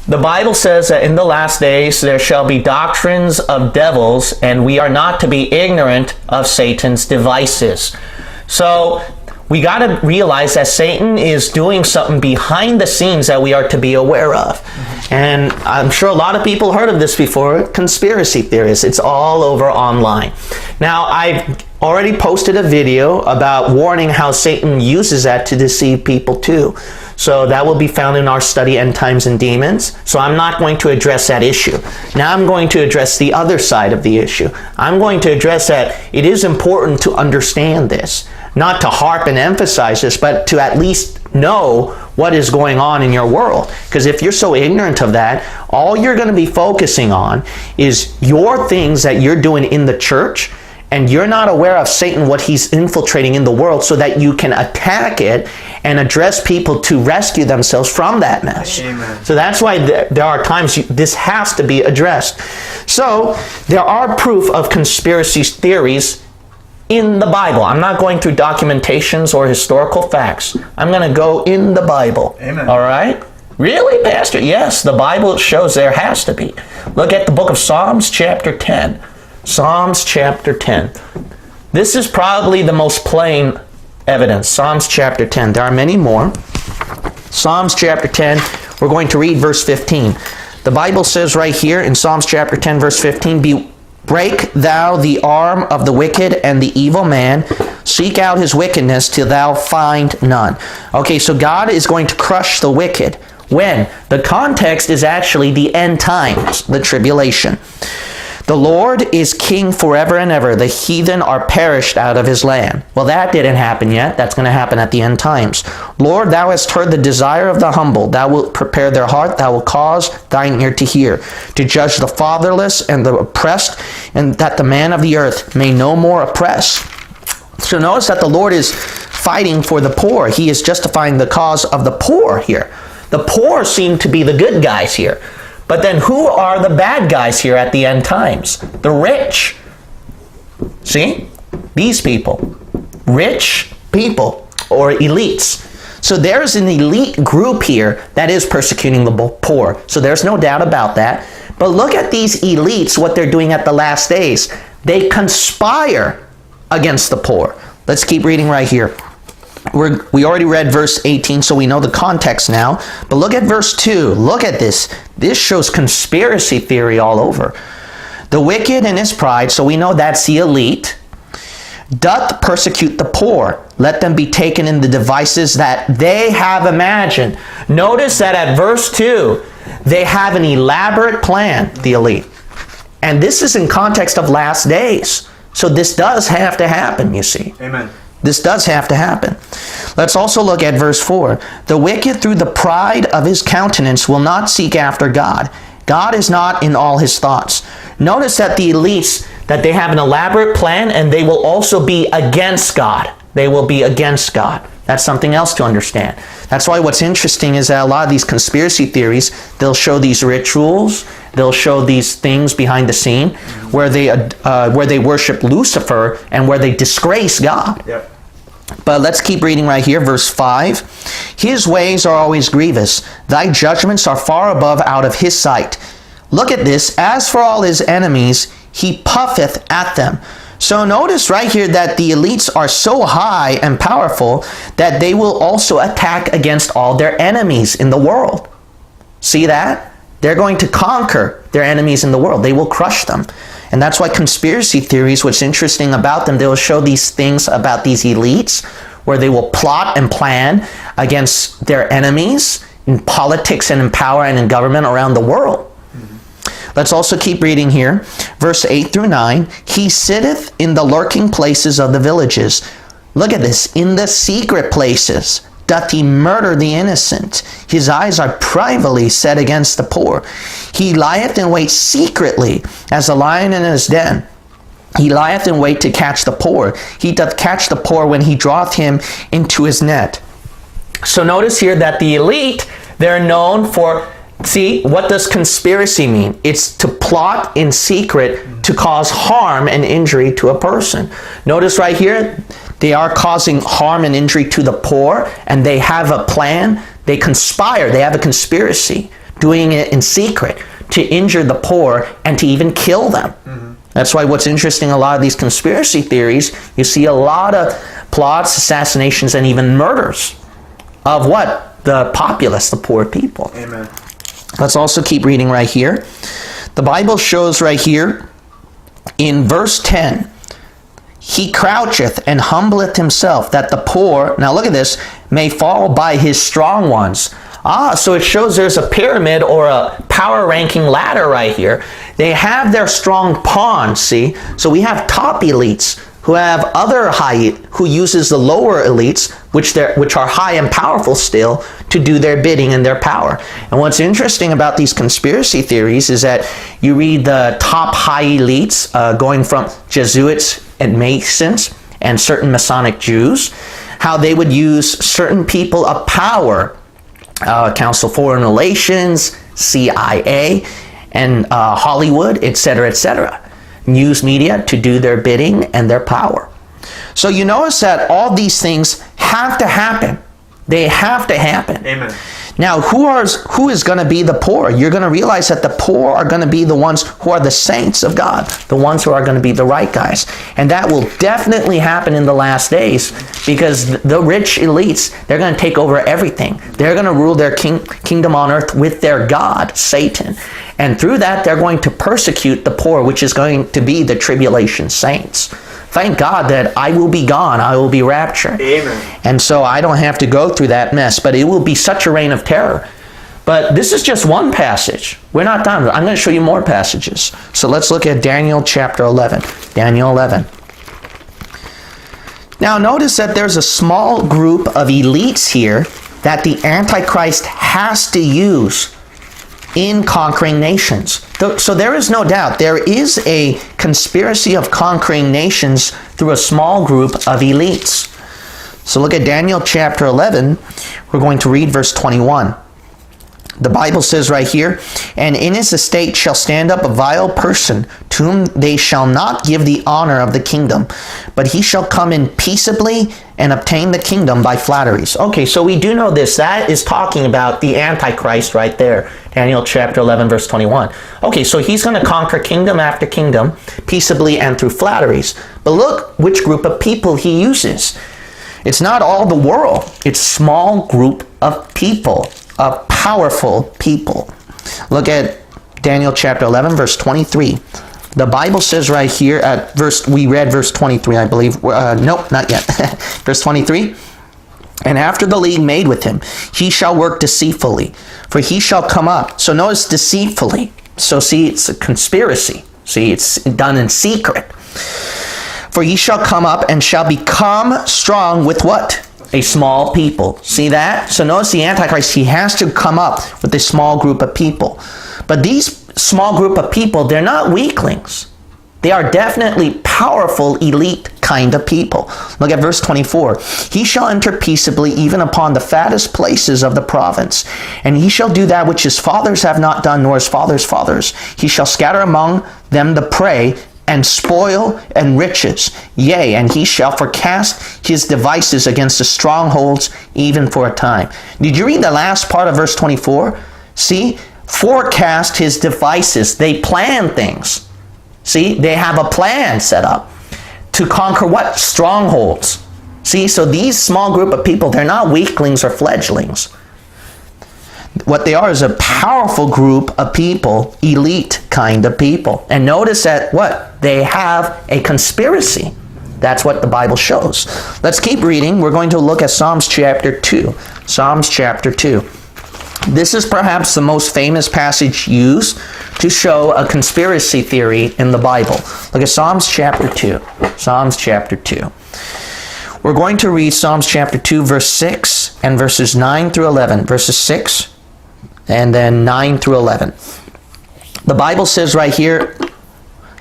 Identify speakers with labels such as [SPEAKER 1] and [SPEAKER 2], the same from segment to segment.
[SPEAKER 1] The Bible says that in the last days there shall be doctrines of devils, and we are not to be ignorant of Satan's devices. So we got to realize that Satan is doing something behind the scenes that we are to be aware of. And I'm sure a lot of people heard of this before, conspiracy theories. It's all over online. Now, I've already posted a video about warning how Satan uses that to deceive people too. So that will be found in our study, End Times and Demons. So I'm not going to address that issue. Now I'm going to address the other side of the issue. I'm going to address that it is important to understand this. Not to harp and emphasize this, but to at least know what is going on in your world. Because if you're so ignorant of that, all you're going to be focusing on is your things that you're doing in the church, and you're not aware of Satan, what he's infiltrating in the world, so that you can attack it and address people to rescue themselves from that mess. Amen. So that's why there are times this has to be addressed. So there are proof of conspiracy theories in the Bible. I'm not going through documentations or historical facts. I'm going to go in the Bible. Amen. All right? Really, Pastor? Yes, the Bible shows there has to be. Look at the book of Psalms chapter 10. Psalms chapter 10. This is probably the most plain evidence. Psalms chapter 10. There are many more. Psalms chapter 10. We're going to read verse 15. The Bible says right here in Psalms chapter 10 verse 15, break thou the arm of the wicked and the evil man. Seek out his wickedness till thou find none. Okay, so God is going to crush the wicked. When? The context is actually the end times, the tribulation. The Lord is king forever and ever. The heathen are perished out of his land. Well, that didn't happen yet. That's going to happen at the end times. Lord, thou hast heard the desire of the humble. Thou wilt prepare their heart. Thou wilt cause thine ear to hear, to judge the fatherless and the oppressed, and that the man of the earth may no more oppress. So notice that the Lord is fighting for the poor. He is justifying the cause of the poor here. The poor seem to be the good guys here. But then who are the bad guys here at the end times? The rich. See? These people. Rich people or elites. So there's an elite group here that is persecuting the poor. So there's no doubt about that. But look at these elites, what they're doing at the last days. They conspire against the poor. Let's keep reading right here. We already read verse 18, so we know the context now. But look at verse 2. Look at this. This shows conspiracy theory all over. The wicked in his pride, so we know that's the elite, doth persecute the poor. Let them be taken in the devices that they have imagined. Notice that at verse 2, they have an elaborate plan, the elite. And this is in context of last days. So this does have to happen, you see.
[SPEAKER 2] Amen.
[SPEAKER 1] This does have to happen. Let's also look at verse 4. The wicked through the pride of his countenance will not seek after God. God is not in all his thoughts. Notice that the elites, that they have an elaborate plan, and they will also be against God. They will be against God. That's something else to understand. That's why what's interesting is that a lot of these conspiracy theories, they'll show these rituals, they'll show these things behind the scene where they worship Lucifer and where they disgrace God. Yep. But let's keep reading right here, verse 5. His ways are always grievous. Thy judgments are far above out of his sight. Look at this. As for all his enemies, he puffeth at them. So notice right here that the elites are so high and powerful that they will also attack against all their enemies in the world. See that? They're going to conquer their enemies in the world. They will crush them. And that's why conspiracy theories, what's interesting about them, they will show these things about these elites where they will plot and plan against their enemies in politics and in power and in government around the world. Let's also keep reading here. Verse 8 through 9. He sitteth in the lurking places of the villages. Look at this. In the secret places doth he murder the innocent. His eyes are privily set against the poor. He lieth in wait secretly as a lion in his den. He lieth in wait to catch the poor. He doth catch the poor when he draweth him into his net. So notice here that the elite, they're known for, see, what does conspiracy mean? It's to plot in secret to cause harm and injury to a person. Notice right here, they are causing harm and injury to the poor, and they have a plan. They conspire. They have a conspiracy doing it in secret to injure the poor and to even kill them. That's why what's interesting, a lot of these conspiracy theories, you see a lot of plots, assassinations, and even murders of what? The populace, the poor people.
[SPEAKER 2] Amen.
[SPEAKER 1] Let's also keep reading right here. The Bible shows right here in verse 10, he croucheth and humbleth himself, that the poor, now look at this, may fall by his strong ones. So it shows there's a pyramid or a power ranking ladder right here. They have their strong pawns, see? So we have top elites who have other who uses the lower elites, which are high and powerful still, to do their bidding and their power. And what's interesting about these conspiracy theories is that you read the top high elites, going from Jesuits and Masons and certain Masonic Jews, how they would use certain people of power, Council of Foreign Relations, CIA, and Hollywood, etc., news media, to do their bidding and their power. So you notice that all these things have to happen. They have to happen.
[SPEAKER 2] Amen.
[SPEAKER 1] Now, who is going to be the poor? You're going to realize that the poor are going to be the ones who are the saints of God, the ones who are going to be the right guys. And that will definitely happen in the last days, because the rich elites, they're going to take over everything. They're going to rule their kingdom on earth with their God, Satan. And through that, they're going to persecute the poor, which is going to be the tribulation saints. Thank God that I will be gone. I will be raptured.
[SPEAKER 2] Amen.
[SPEAKER 1] And so I don't have to go through that mess. But it will be such a reign of terror. But this is just one passage. We're not done. I'm going to show you more passages. So let's look at Daniel chapter 11. Daniel 11. Now notice that there's a small group of elites here that the Antichrist has to use in conquering nations. So there is no doubt there is a conspiracy of conquering nations through a small group of elites. So look at Daniel chapter 11. We're going to read verse 21. The Bible says right here, "And in his estate shall stand up a vile person, to whom they shall not give the honor of the kingdom, but he shall come in peaceably and obtain the kingdom by flatteries." Okay, so we do know this. That is talking about the Antichrist right there. Daniel chapter 11, verse 21. Okay, so he's going to conquer kingdom after kingdom, peaceably and through flatteries. But look which group of people he uses. It's not all the world. It's a small group of people, of powerful people. Look at Daniel chapter 11, verse 23. The Bible says right here at we read verse 23, I believe. Nope, not yet. Verse 23. "And after the league made with him, he shall work deceitfully, for he shall come up." So notice deceitfully. So see, it's a conspiracy. See, it's done in secret. "For he shall come up and shall become strong with" what? A small people. See that? So notice the Antichrist, he has to come up with a small group of people. But these small group of people, they're not weaklings. They are definitely powerful, elite kind of people. Look at verse 24. "He shall enter peaceably even upon the fattest places of the province. And he shall do that which his fathers have not done, nor his fathers' fathers. He shall scatter among them the prey, and spoil and riches. Yea, and he shall forecast his devices against the strongholds even for a time." Did you read the last part of verse 24? See? Forecast his devices. They plan things. See? They have a plan set up to conquer what? Strongholds. See? So these small group of people, they're not weaklings or fledglings. What they are is a powerful group of people, elite kind of people. And notice that what? They have a conspiracy. That's what the Bible shows. Let's keep reading. We're going to look at Psalms chapter 2. Psalms chapter 2. This is perhaps the most famous passage used to show a conspiracy theory in the Bible. Look at Psalms chapter 2. Psalms chapter 2. We're going to read Psalms chapter 2, verse 6 and verses 9 through 11. Verses 6 and then 9 through 11. The Bible says right here,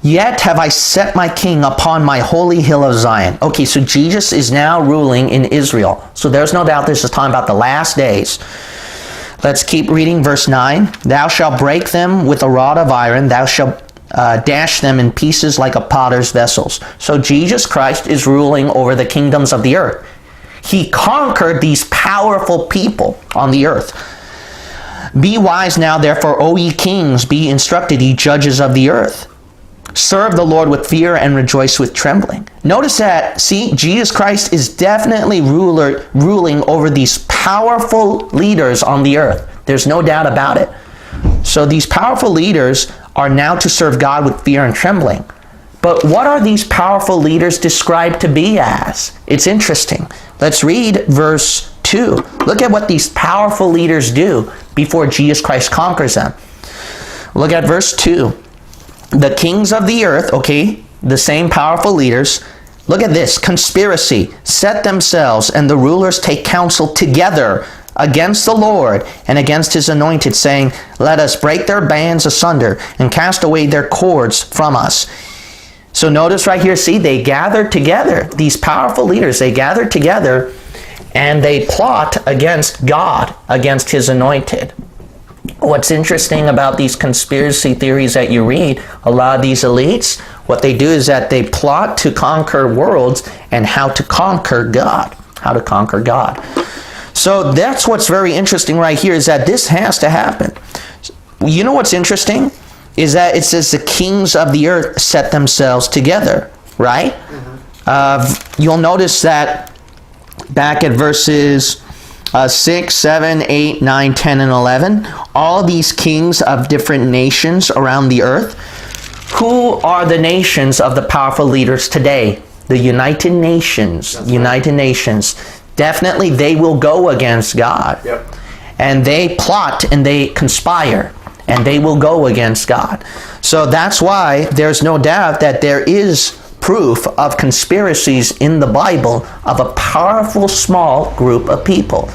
[SPEAKER 1] "Yet have I set my king upon my holy hill of Zion." Okay, so Jesus is now ruling in Israel. So there's no doubt this is talking about the last days. Let's keep reading verse 9. "Thou shalt break them with a rod of iron. Thou shalt dash them in pieces like a potter's vessels." So Jesus Christ is ruling over the kingdoms of the earth. He conquered these powerful people on the earth. Be wise now, therefore, O ye kings, be instructed, ye judges of the earth. Serve the Lord with fear and rejoice with trembling. Notice that, see, Jesus Christ is definitely ruling over these powerful leaders on the earth. There's no doubt about it. So these powerful leaders are now to serve God with fear and trembling. But what are these powerful leaders described to be as? It's interesting. Let's read verse 2. Look at what these powerful leaders do before Jesus Christ conquers them. Look at verse 2. The kings of the earth, okay, the same powerful leaders. Look at this. Conspiracy. Set themselves, and the rulers take counsel together against the Lord and against his anointed, saying, let us break their bands asunder and cast away their cords from us. So notice right here, see, they gathered together. These powerful leaders, they gathered together and they plot against God, against his anointed. What's interesting about these conspiracy theories that you read, a lot of these elites, what they do is that they plot to conquer worlds and how to conquer God. How to conquer God. So that's what's very interesting right here, is that this has to happen. You know what's interesting? Is that it says the kings of the earth set themselves together, right? Mm-hmm. You'll notice that back at verses 6, 7, 8, 9, 10, and 11, all these kings of different nations around the earth. Who are the nations of the powerful leaders today? The United Nations. That's United right. Nations. Definitely they will go against God. Yep. And they plot and they conspire. And they will go against God. So that's why there's no doubt that there is proof of conspiracies in the Bible of a powerful small group of people.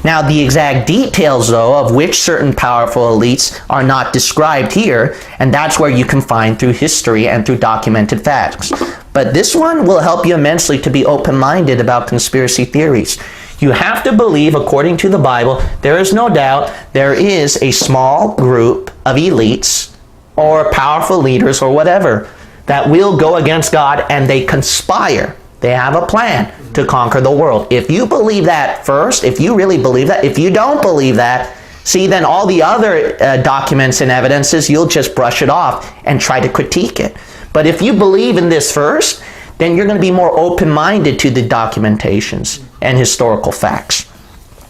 [SPEAKER 1] Now, the exact details, though, of which certain powerful elites are not described here, and that's where you can find through history and through documented facts. But this one will help you immensely to be open-minded about conspiracy theories. You have to believe, according to the Bible, there is no doubt there is a small group of elites or powerful leaders or whatever that will go against God, and they conspire. They have a plan to conquer the world. If you believe that first, if you really believe that, if you don't believe that, see, then all the other documents and evidences, you'll just brush it off and try to critique it. But if you believe in this first, then you're going to be more open-minded to the documentations and historical facts.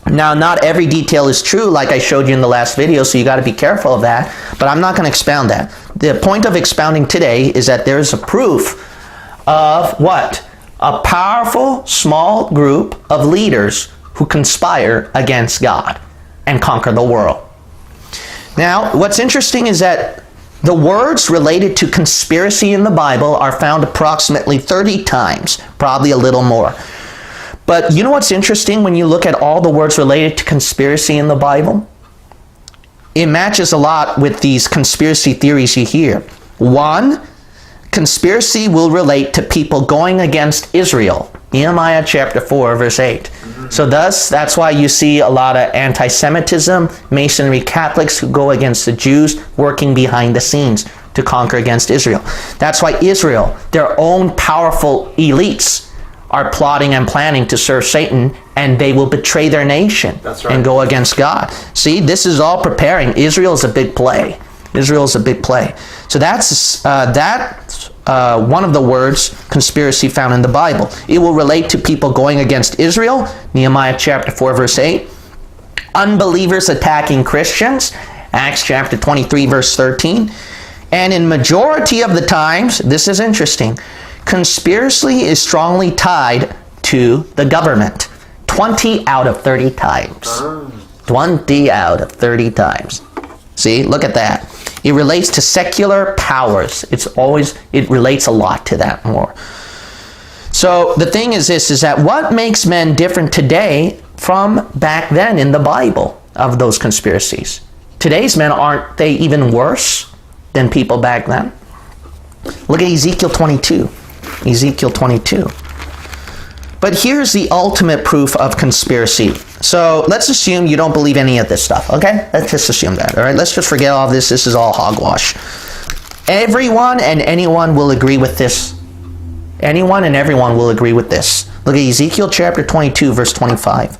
[SPEAKER 1] Now, not every detail is true, like I showed you in the last video, so you got to be careful of that, but I'm not going to expound that. The point of expounding today is that there's a proof of what? A powerful, small group of leaders who conspire against God and conquer the world. Now, what's interesting is that the words related to conspiracy in the Bible are found approximately 30 times, probably a little more. But you know what's interesting when you look at all the words related to conspiracy in the Bible? It matches a lot with these conspiracy theories you hear. One, conspiracy will relate to people going against Israel. Nehemiah chapter 4, verse 8. Mm-hmm. So thus, that's why you see a lot of anti-Semitism, Masonry Catholics who go against the Jews, working behind the scenes to conquer against Israel. That's why Israel, their own powerful elites, are plotting and planning to serve Satan, and they will betray their nation. That's right. And go against God. See, this is all preparing. Israel is a big play. Israel is a big play. So that's one of the words conspiracy found in the Bible. It will relate to people going against Israel, Nehemiah chapter 4, verse 8. Unbelievers attacking Christians, Acts chapter 23, verse 13. And in majority of the times, this is interesting, conspiracy is strongly tied to the government. 20 out of 30 times. 20 out of 30 times. See, look at that. It relates to secular powers. It relates a lot to that more. So the thing is this, is that what makes men different today from back then in the Bible of those conspiracies? Today's men, aren't they even worse than people back then? Look at Ezekiel 22. Ezekiel 22. But here's the ultimate proof of conspiracy. So let's assume you don't believe any of this stuff, okay? Let's just assume that, all right? Let's just forget all of this. This is all hogwash. Everyone and anyone will agree with this. Anyone and everyone will agree with this. Look at Ezekiel chapter 22, verse 25.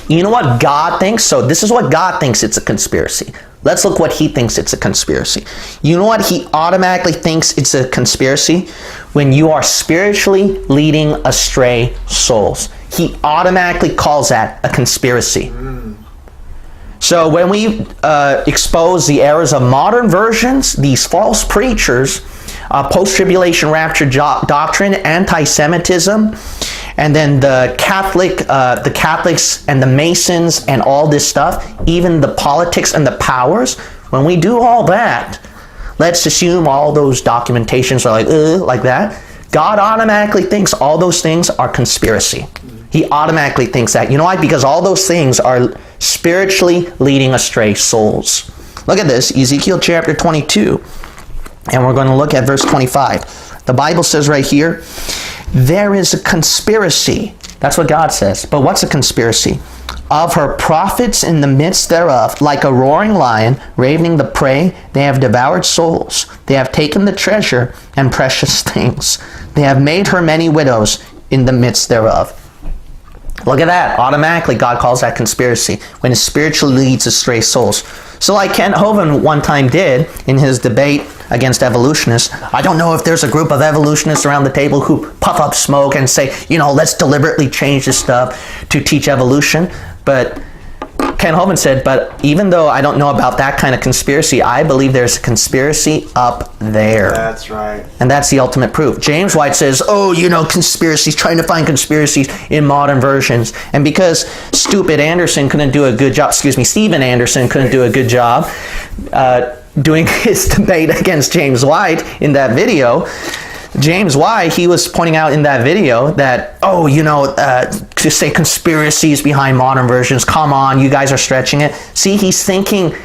[SPEAKER 1] You know what God thinks? So this is what God thinks it's a conspiracy. Let's look what he thinks it's a conspiracy. You know what he automatically thinks it's a conspiracy? When you are spiritually leading astray souls. He automatically calls that a conspiracy. So when we expose the errors of modern versions, these false preachers, post-tribulation rapture doctrine, anti-Semitism, and then the Catholics and the Masons and all this stuff, even the politics and the powers, when we do all that, let's assume all those documentations are like that. God automatically thinks all those things are conspiracy. He automatically thinks that. You know why? Because all those things are spiritually leading astray souls. Look at this, Ezekiel chapter 22. And we're going to look at verse 25. The Bible says right here, there is a conspiracy. That's what God says. But what's a conspiracy? Of her prophets in the midst thereof, like a roaring lion, ravening the prey, they have devoured souls. They have taken the treasure and precious things. They have made her many widows in the midst thereof. Look at that. Automatically, God calls that conspiracy when it spiritually leads astray souls. So like Kent Hovind one time did in his debate against evolutionists, I don't know if there's a group of evolutionists around the table who puff up smoke and say, let's deliberately change this stuff to teach evolution. But Kent Hovind said, but even though I don't know about that kind of conspiracy, I believe there's a conspiracy up there.
[SPEAKER 2] That's right.
[SPEAKER 1] And that's the ultimate proof. James White says, conspiracies, trying to find conspiracies in modern versions. And because Stephen Anderson couldn't do a good job doing his debate against James White in that video, James White, he was pointing out in that video that, to say conspiracies behind modern versions, come on, you guys are stretching it. See, he's thinking,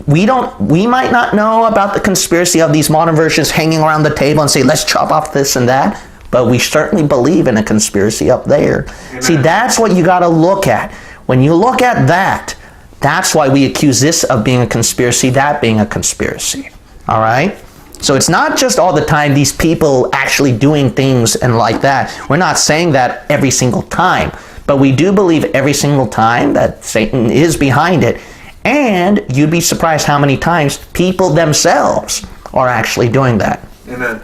[SPEAKER 1] we might not know about the conspiracy of these modern versions hanging around the table and say, let's chop off this and that, but we certainly believe in a conspiracy up there. Amen. See, that's what you got to look at. When you look at that, that's why we accuse this of being a conspiracy, that being a conspiracy. All right? So it's not just all the time these people actually doing things and like that. We're not saying that every single time. But we do believe every single time that Satan is behind it. And you'd be surprised how many times people themselves are actually doing that.
[SPEAKER 2] Amen.